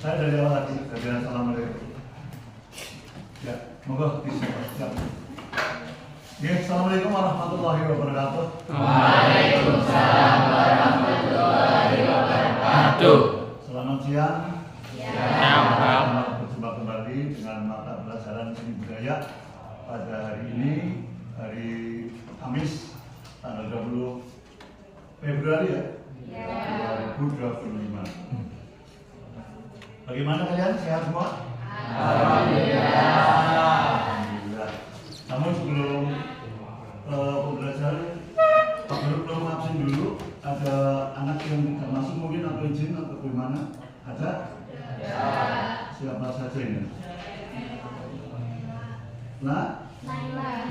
Saya dari awal tadi, dari assalamualaikum. Ya, moga disiap. Ya, assalamualaikum warahmatullahi wabarakatuh. Waalaikumsalam warahmatullahi wabarakatuh. Selamat siang. Selamat berjumpa kembali dengan mata pelajaran seni budaya pada hari ini, hari Kamis, tanggal 20 Februari ya. 2025. Bagaimana kalian? Sehat semua? Alhamdulillah. Namun sebelum pembelajaran, belum absen dulu. Ada anak yang tidak masuk mungkin atau izin atau bagaimana? Ada? Ya. Siapa saja ini?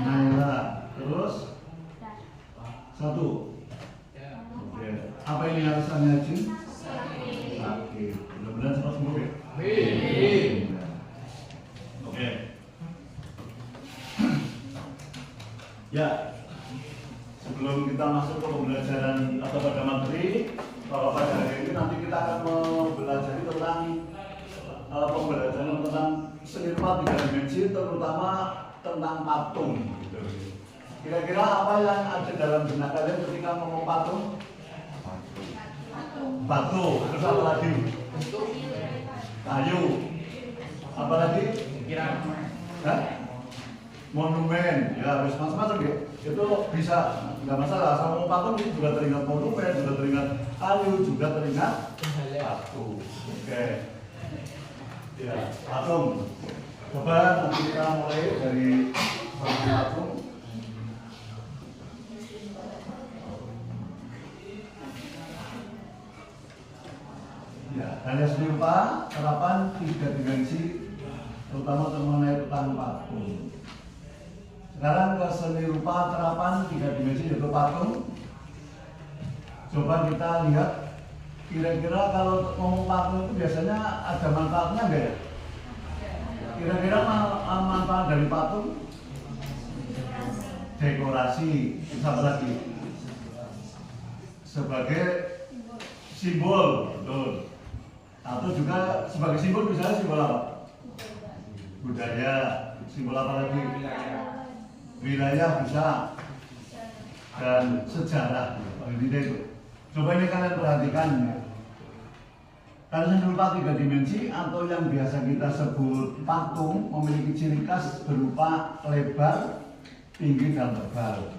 Naila. Terus? Satu. Oke. Apa ini alasannya izin? Sakit. Mudah-mudahan cepat sembuh ya. Oke. Ya. Sebelum kita masuk ke pembelajaran atau pada materi, kalau pada hari ini nanti kita akan mempelajari tentang pembelajaran tentang seni rupa 3 dimensi, terutama tentang patung. Kira-kira apa yang ada dalam benak kalian ketika ngomong patung? Batu, terus apa lagi? Kayu, apa lagi? Monumen, ya harus macam-macam ya. Itu bisa, nggak masalah. Sama patung itu juga teringat monumen, juga teringat kayu, juga teringat batu. Oke. Ya, patung. Coba nanti kita mulai dari patung. Ya, hanya seni rupa, terapan 3 dimensi, terutama mengenai tentang patung. Sekarang ke seni rupa terapan 3 dimensi yaitu patung. Coba kita lihat, kira-kira kalau ngomong patung itu biasanya ada manfaatnya enggak ya? Kira-kira manfaat dari patung? Dekorasi, apa lagi? Sebagai simbol, betul. Atau juga sebagai simbol, misalnya simbol apa? Budaya, simbol apa lagi? Wilayah bisa, dan sejarah. Itu. Coba ini kalian perhatikan ya. Kalau seni rupa 3 dimensi atau yang biasa kita sebut patung memiliki ciri khas berupa lebar, tinggi, dan tebal.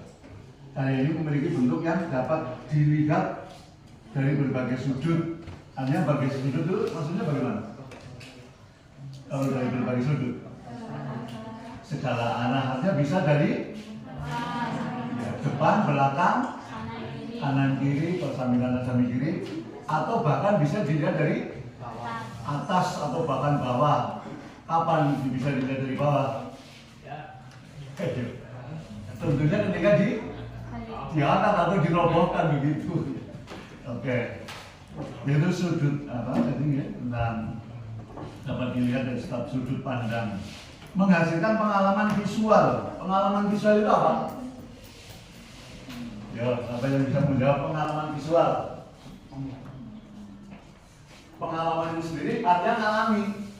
Kali ini memiliki bentuk yang dapat dilihat dari berbagai sudut. Hanya berbagai sudut itu maksudnya bagaimana? Kalau dari berbagai sudut, segala arahnya bisa dari depan, belakang, kanan kiri, samping kiri, atau bahkan bisa dilihat dari atas atau bahkan bawah. Kapan bisa dilihat dari bawah? Tentunya ketika diangkat atau dirobohkan begitu. Oke. Itu sudut apa tadi ya, tentang dapat dilihat dari setiap sudut pandang, menghasilkan pengalaman visual. Pengalaman visual itu apa? Ya, apa yang bisa menjawab pengalaman visual? Pengalaman itu sendiri artinya alami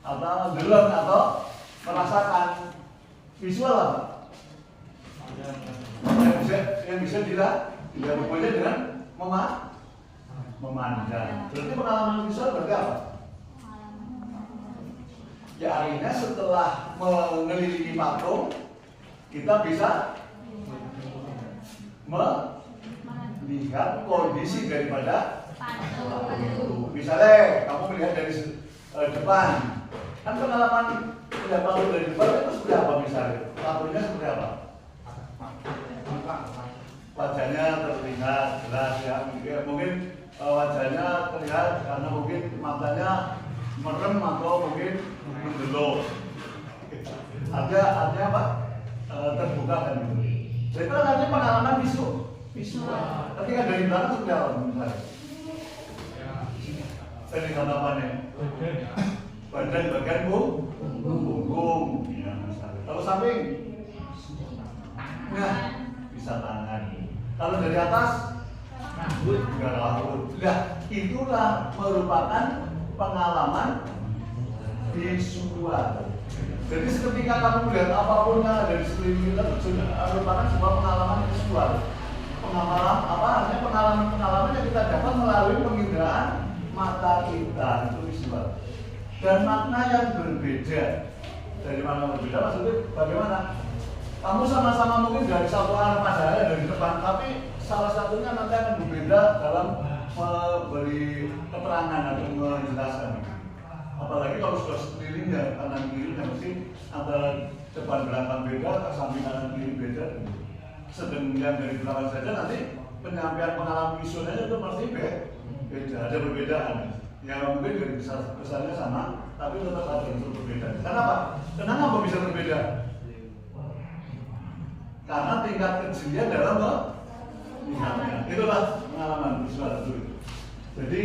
atau gelem atau merasakan. Visual apa? Yang bisa dilihat rupanya dengan memandang. Berarti pengalaman visual berarti apa? Ya akhirnya setelah mengelilingi patung, kita bisa melihat kondisi daripada patung itu. Misalnya kamu melihat dari depan, kan pengalaman melihat patung dari depan itu seperti apa misalnya? Patungnya seperti apa? Wajahnya terlihat jelas ya, mungkin wajahnya terlihat karena mungkin matanya merem atau mungkin mendelok. Artinya apa? Terbuka kan gitu. Jadi itu artinya pengalaman visual. Ketika dari belakang seperti apa misalnya? Dari tatapannya badan bagian punggung, ya misalnya. Kalau samping, nah bisa tangan. Kalau dari atas, rambut. Nah, itulah merupakan pengalaman visual. Jadi ketika kamu melihat apapun yang ada di sekeliling kita itu merupakan sebuah pengalaman visual. Pengalaman yang kita dapat melalui penginderaan mata kita, itu visual. Dan makna yang berbeda. Dari makna berbeda maksudnya bagaimana? Kamu sama-sama mungkin dari satu arah padahal dari depan, tapi salah satunya nanti akan berbeda dalam memberi keterangan atau menjelaskan. Apalagi kalau sudah sekelilingnya kanan kiri, mesti antara depan belakang beda, samping kanan kiri beda. Sedemikian dari belakang saja nanti penyampaian pengalaman visualnya itu pasti beda, ada perbedaan. Yang mungkin dari besarnya sama, tapi tetap ada unsur berbeda. Kenapa? Kenapa bisa berbeda? Karena tingkat kejelian dalam melihatnya. Itulah pengalaman visual itu. Jadi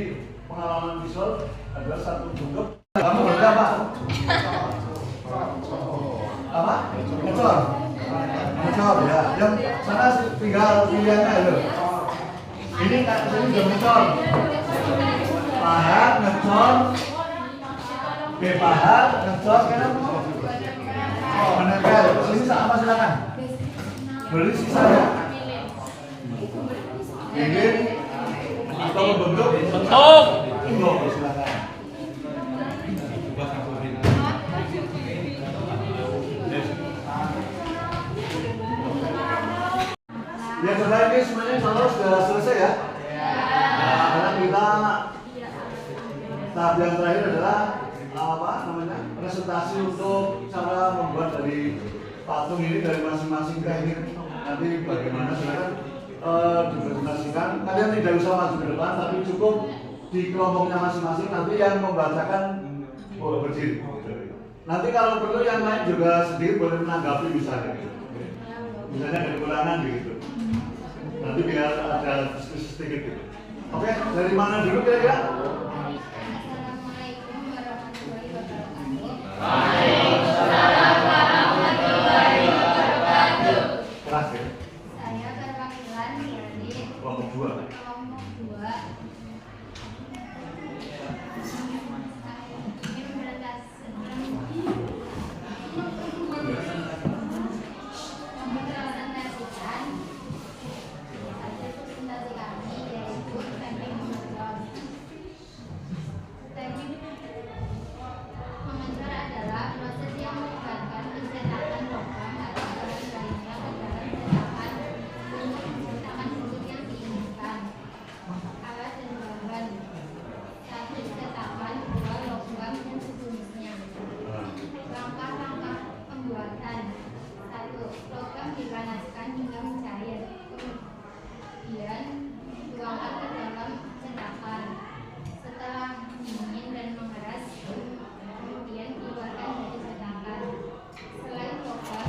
pengalaman visual adalah satu bentuk. Kamu berapa? Apa? Ngecor. Ngecor ya. Yang sana tinggal pilihannya itu. Ini kan sini udah ngecor. Pahat, ngecor. Pahat, ngecor. Oh, menempel. Sini apa silakan? Beli sisanya. Ingin atau membentuk? Bentuk. Silakan. Ya saudara, ini semuanya kalau sudah selesai ya. Nah, karena kita tahap yang terakhir adalah apa namanya presentasi untuk cara membuat dari patung ini dari masing-masing teknik. Nanti bagaimana silakan dipresentasikan. Kalian tidak usah maju ke depan, tapi cukup di kelompoknya masing-masing. Nanti yang membacakan boleh berdiri. Nanti kalau perlu yang lain juga sedikit boleh menanggapi misalnya ada kekurangan gitu. Nanti biar ada diskusi sedikit gitu. Oke, dari mana dulu kira-kira? Assalamualaikum warahmatullahi wabarakatuh. Waalaikumsalam warahmatullahi wabarakatuh. Terakhir. Saya perwakilan dari Kelompok 2. kelompok 2. Ingin mempresentasikan hasil presentasi kami yaitu teknik mengejar. Teknik mengejar adalah proses yang melibatkan pencetakan logam atau bahan lainnya ke dalam cetakan bentuk yang diinginkan. Alat dan bahan: 1. Cetakan, 2. Logam dan sejenisnya. Langkah-langkah pembuatan: 1. Logam dipanaskan hingga mencair. Kemudian tuangkan ke dalam cetakan. Setelah dingin dan mengeras, kemudian keluarkan dari cetakan. Selain logam,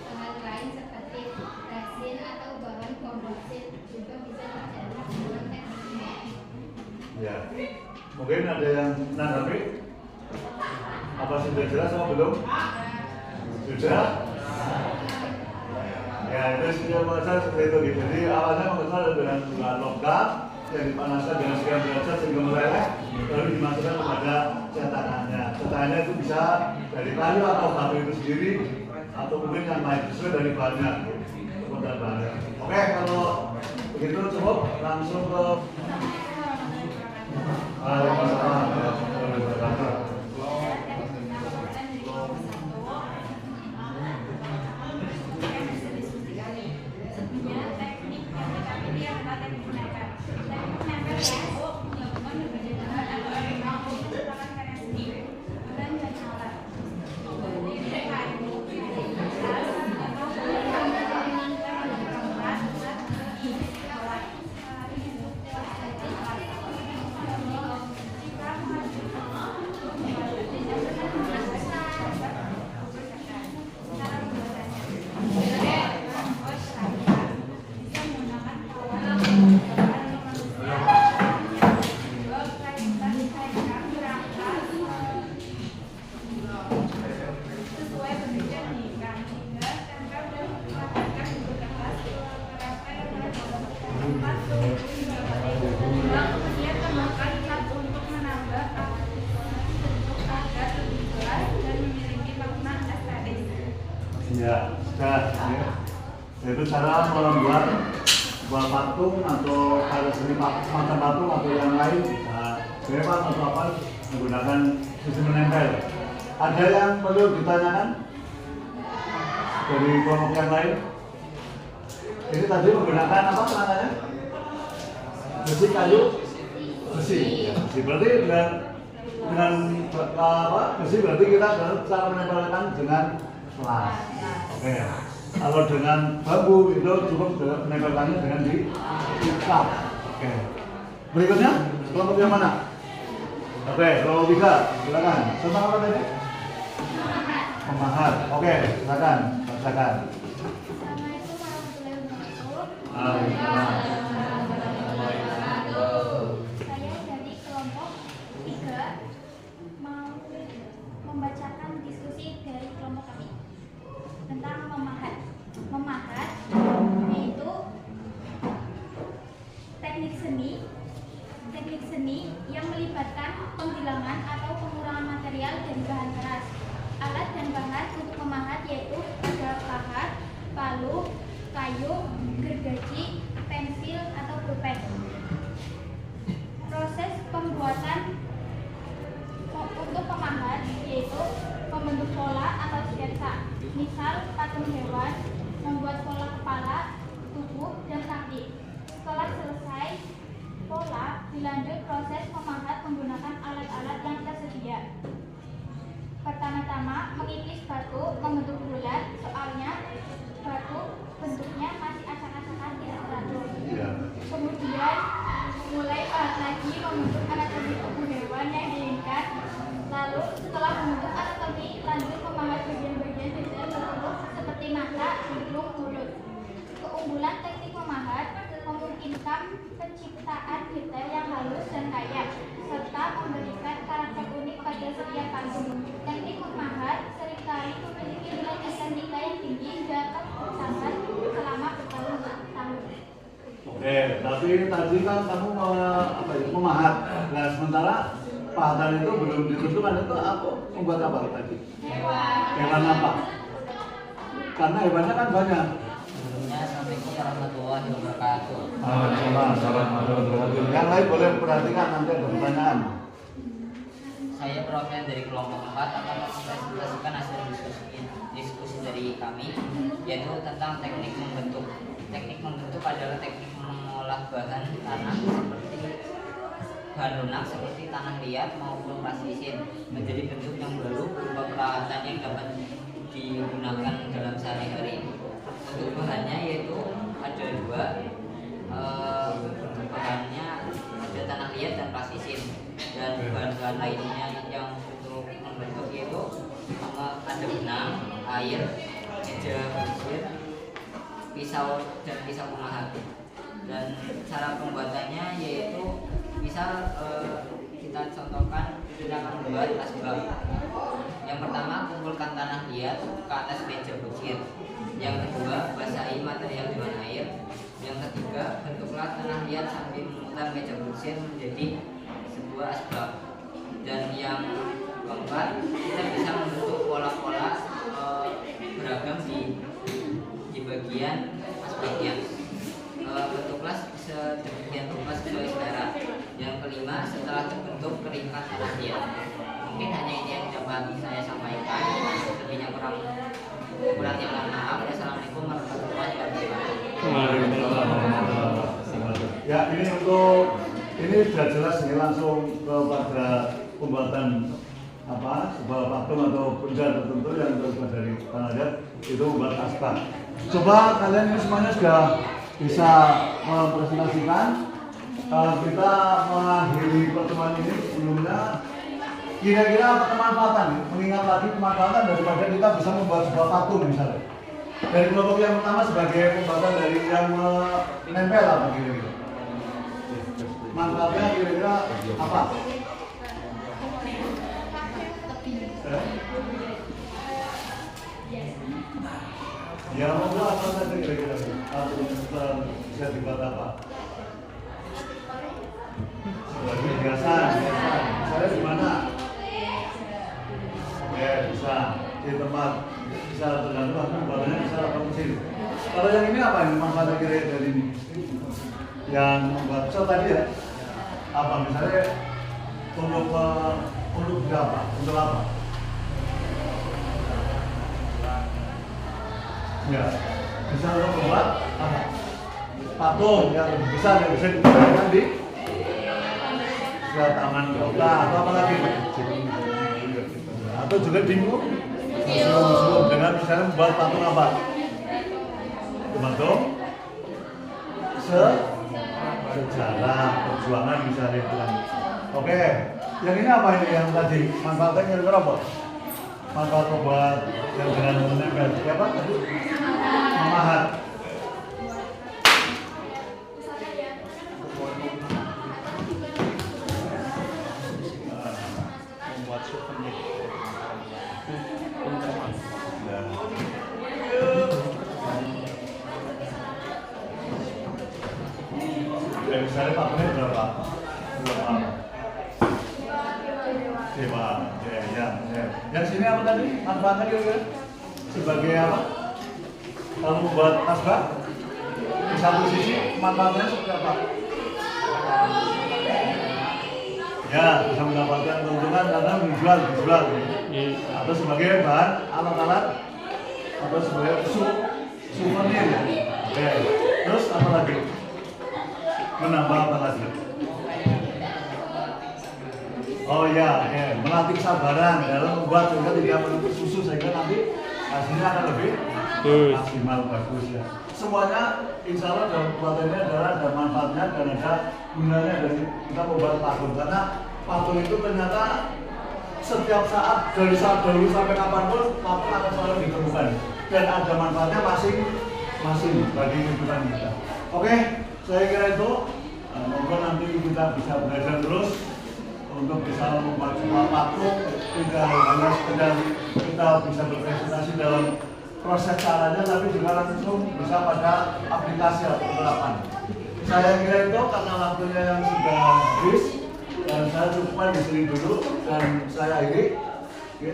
bahan lain seperti resin atau bahan komposit juga bisa dicetak dengan teknik ini. Ya. Mungkin ada yang menanggapi? Apa sudah jelas atau belum? Sudah? Ya, itu sudah mengejar seperti itu gitu. Jadi awalnya mengejar dengan bahan logam yang dipanaskan dengan sekian derajat sehingga meleleh, lalu dimasukkan kepada cetakannya. Cetakannya itu bisa dari kayu atau batu itu sendiri, atau mungkin yang lain sesuai dari bahannya. Kemudian bahannya. Oke, kalau begitu cukup langsung ke Itu cara membuat sebuah patung atau karya seni semacam patung atau yang lain bisa bebas atau apa menggunakan sistem menempel. Ada yang perlu ditanyakan dari kelompok yang lain? Ini tadi menggunakan apa namanya? Besi, kayu, besi. Besi berarti dengan apa? Besi berarti kita cara menempelkan dengan selas. Oke. Kalau dengan bambu itu cukup menempelkannya dengan diikat. Oke. Berikutnya kelompok yang mana? Oke, kelompok 3, silakan. Tentang apa tadi? Memahat. Oke, silakan. Bacakan. Saya dari kelompok 3 mau membacakan diskusi dari kelompok kami tentang memahat. Memahat yaitu teknik seni yang melibatkan penghilangan atau pengurangan material dari bahan keras. Alat dan bahan untuk memahat yaitu ada pahat, palu, kayu, gergaji, pensil atau pulpen. Proses pembuatan untuk pemahat yaitu membentuk pola atau sketsa. Misal patung hewan, membuat pola kepala, tubuh, dan kaki. Setelah selesai pola, dilanjut proses memahat menggunakan alat-alat yang tersedia. Pertama-tama mengikis batu membentuk bulat, soalnya batu bentuknya masih acak-acakan tidak teratur. Kemudian mulai pahat lagi membentuk anatomi tubuh hewan yang diinginkan. Lalu setelah membentuk anatomi, lanjut memahat bagian-bagian detail berbentuk seperti mata, hidung, mulut. Keunggulan teknik memahat memungkinkan penciptaan detail yang halus dan kaya, serta memberikan karakter unik pada setiap patung. Teknik memahat seringkali memiliki nilai estetika yang tinggi dan dapat bertahan selama bertahun-tahun. Oke, tapi tadi kan kamu memahat. Nah, sementara pahatan itu belum ditentukan itu apa? Membuat apa tadi? Hewan apa? Karena hewannya kan banyak. Assalamualaikum warahmatullahi wabarakatuh. Yang lain boleh perhatikan nanti ada pertanyaan. Saya perwakilan dari kelompok 4 akan mempresentasikan hasil diskusi dari kami, yaitu tentang teknik membentuk. Teknik membentuk adalah teknik mengolah bahan tanah seperti bahan lunak seperti tanah liat maupun plastisin menjadi bentuk yang baru berupa peralatan yang dapat digunakan dalam sehari-hari. Untuk bahannya yaitu ada dua, bahannya ada tanah liat dan plastisin, dan bahan-bahan lainnya yang untuk membentuk yaitu ada benang, air, meja kusir, pisau dan pisau pemahat. Dan cara pembuatannya yaitu misal kita contohkan kita akan membuat asbak. Yang pertama, kumpulkan tanah liat ke atas meja kusir. Yang kedua, basahi material dengan air. Yang ketiga, bentuklah tanah liat sambil memutar meja kusir menjadi sebuah asbak. Dan yang keempat, kita bisa membentuk pola-pola beragam di bagian asbaknya. Bentuklah sedemikian rupa sesuai selera. Yang kelima, setelah terbentuk keringkan tanah liat. Mungkin hanya ini yang dapat saya sampaikan. Lebihnya kurangnya mohon maaf. Assalamualaikum warahmatullahi wabarakatuh. Ya, ini sudah jelas ini langsung kepada pembuatan sebuah patung atau benda tertentu yang terbuat dari tanah liat itu membuat asbak. Coba kalian ini semuanya sudah bisa mempresentasikan. Kita mengakhiri pertemuan ini sebelumnya. Kira-kira kemanfaatan, mengingat lagi kemanfaatan daripada kita bisa membuat sebuah patung misalnya. Dari kelompok yang pertama sebagai pembuatan dari yang menempel apa kira-kira? Manfaatnya kira-kira apa? Ya mau apa saja kira-kira? Bisa dibuat apa? Sebagai hiasan. Misalnya di mana? Ya bisa di tempat, bisa tergantung pembuatannya bisa apa mesin. Kalau yang ini apa ini manfaatnya kira dari ini? Yang membuat tadi ya? Apa misalnya untuk berapa? Untuk apa? Ya, bisa untuk membuat apa? Patung yang lebih besar yang bisa digunakan di taman kota atau apa lagi? Atau juga di museum dengan misalnya membuat patung apa? Patung sejarah perjuangan misalnya itu kan. Oke, yang ini apa ini yang tadi manfaatnya kira-kira apa? Manfaat buat yang dengan menempel siapa tadi? Memahat. Membuat souvenir. Ya, misalnya patungnya berapa? Dewa. Ya. Yang sini apa tadi? Manfaatnya kira-kira? Sebagai apa? Kalau membuat tasbih di satu sisi manfaatnya seperti apa? Ya, bisa mendapatkan keuntungan karena dijual. Atau sebagai bahan alat-alat atau sebagai souvenir. Oke. Terus apa lagi? Menambah apa lagi? Oh ya, melatih kesabaran dalam membuat sehingga tidak menutup susu sehingga nanti hasilnya akan lebih maksimal bagus ya. Semuanya insya Allah dalam pelatihannya adalah ada manfaatnya dan ada gunanya dari kita membuat patung karena patung itu ternyata setiap saat dari saat dahulu sampai kapanpun patung akan selalu ditemukan dan ada manfaatnya masing-masing bagi kehidupan kita. Oke, saya kira itu semoga nanti kita bisa belajar terus untuk bisa membuat sebuah patung, tidak hanya sekedar kita bisa berpresentasi dalam proses caranya, tapi juga langsung bisa pada aplikasi atau penerapan. Saya kira itu karena waktunya yang sudah habis dan saya cukupkan di sini dulu dan saya akhiri.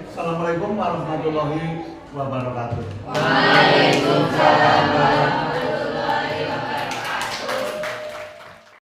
Assalamualaikum warahmatullahi wabarakatuh. Waalaikumsalam.